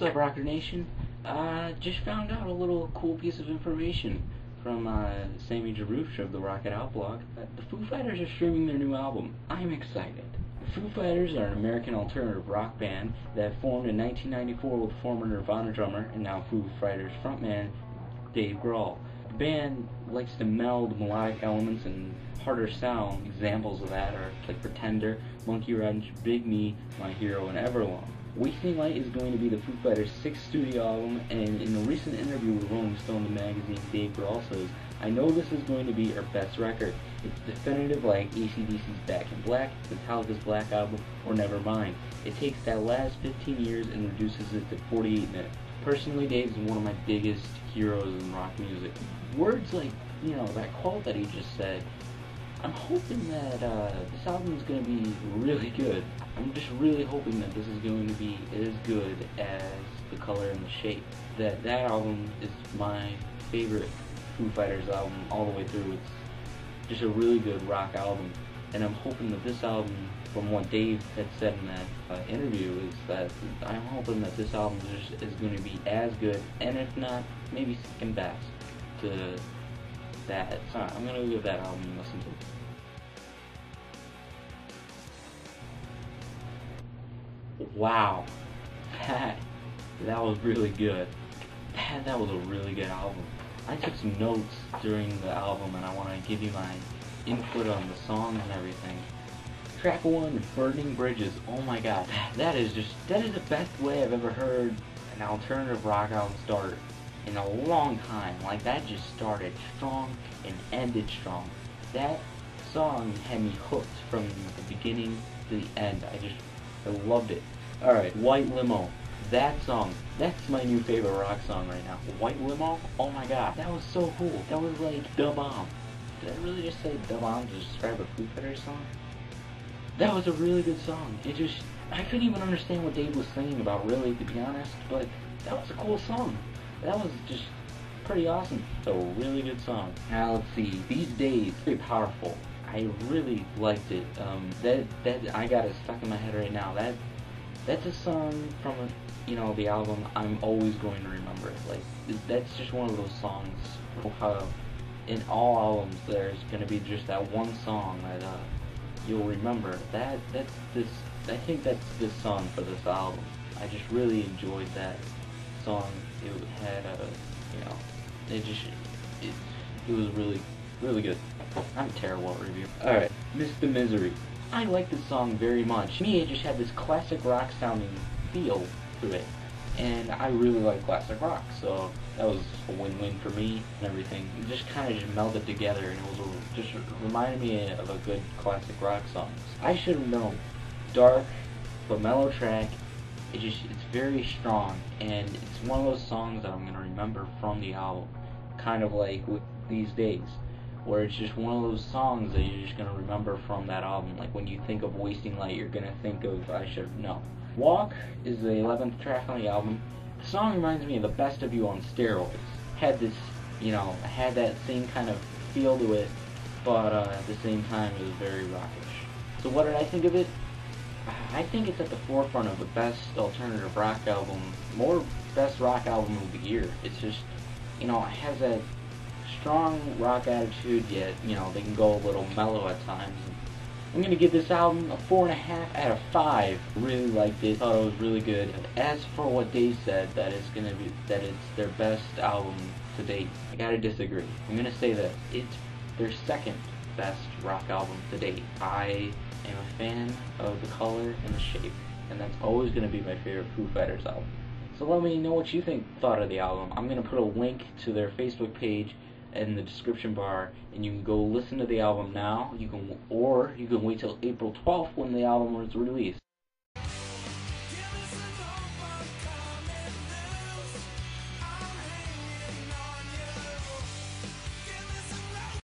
What's up, Rocker Nation? Just found out a little cool piece of information from Sammy Jaroosh of the Rocket Out blog. The Foo Fighters are streaming their new album. I'm excited. The Foo Fighters are an American alternative rock band that formed in 1994 with former Nirvana drummer and now Foo Fighters frontman Dave Grohl. The band likes to meld melodic elements and harder sound. Examples of that are like Pretender, Monkey Wrench, Big Me, My Hero, and Everlong. Wasting Light is going to be the Foo Fighters' 6th studio album, and in a recent interview with Rolling Stone magazine, Dave Grohl says, "I know this is going to be our best record. It's definitive like AC/DC's Back in Black, Metallica's Black Album, or Nevermind. It takes that last 15 years and reduces it to 48 minutes. Personally, Dave is one of my biggest heroes in rock music." Words like, that quote that he just said, I'm hoping that this album is going to be really good. I'm just really hoping that this is going to be as good as The Color and the Shape. That album is my favorite Foo Fighters album all the way through. It's just a really good rock album. And I'm hoping that this album, from what Dave had said in that interview, is that I'm hoping that this album is going to be as good, and if not, maybe second best to that. So I'm going to give that album a listen to. Wow, that was really good. That was a really good album. I took some notes during the album, and I want to give you my input on the songs and everything. Track 1, Burning Bridges. Oh my god, that is the best way I've ever heard an alternative rock album start in a long time. Like, that just started strong and ended strong. That song had me hooked from the beginning to the end. I loved it. Alright, White Limo. That song, that's my new favorite rock song right now. White Limo? Oh my god, that was so cool. That was like Da Bomb. Did I really just say Da Bomb to describe a Foo Fighters song? That was a really good song. I couldn't even understand what Dave was singing about, really, to be honest, but that was a cool song. That was just pretty awesome. A really good song. Now let's see, These Days, very powerful. I really liked it. That I got it stuck in my head right now. That's a song from the album I'm always going to remember. Like, that's just one of those songs. How in all albums there's gonna be just that one song that you'll remember. I think that's this song for this album. I just really enjoyed that song. It had it was really, really good. I'm terrible at review. Alright, Mr. Misery. I like this song very much. To me, it just had this classic rock sounding feel to it. And I really like classic rock, so that was a win-win for me and everything. It just kind of melded together, and it was just reminded me of a good classic rock song. I should have known. Dark, but mellow track. It's very strong, and it's one of those songs that I'm going to remember from the album. Kind of like with These Days, where it's just one of those songs that you're just going to remember from that album. Like when you think of Wasting Light, you're going to think of I Should Have Known. Walk is the 11th track on the album. The song reminds me of The Best of You on steroids. Had this, had that same kind of feel to it, but at the same time it was very rockish. So what did I think of it? I think it's at the forefront of the best alternative rock album, more best rock album of the year. It's just, it has that strong rock attitude, yet, they can go a little mellow at times. I'm going to give this album a 4.5 out of 5. Really liked it, thought it was really good. As for what Dave said, that it's their best album to date, I gotta disagree. I'm going to say that it's their second best rock album to date. I am a fan of The Color and the Shape, and that's always going to be my favorite Foo Fighters album. So let me know what you thought of the album. I'm going to put a link to their Facebook page in the description bar, and you can go listen to the album now. Or you can wait till April 12th when the album was released.